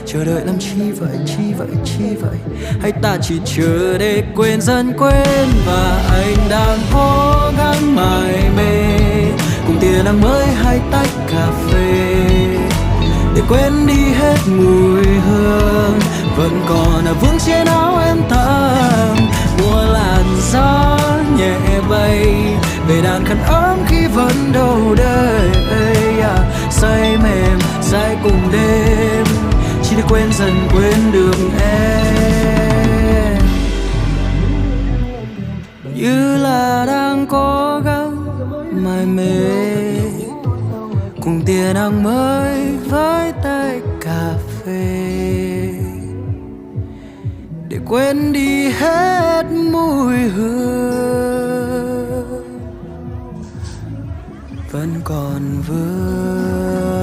Chờ đợi làm chi vậy, chi vậy, chi vậy? Hay ta chỉ chờ để quên dần quên? Và anh đang cố gắng mải mê cùng tia nắng mới hay tách cà phê để quên đi hết mùi hương vẫn còn ở vương trên áo em thơm. Mùa làn gió nhẹ bay về đàn khăn ấm khi vẫn đâu đây, say mềm say cùng đêm chỉ để quên dần quên được em. Như là đang cố gắng mải mê cùng tia nắng mới với tay cà phê để quên đi hết mùi hương vẫn còn vương.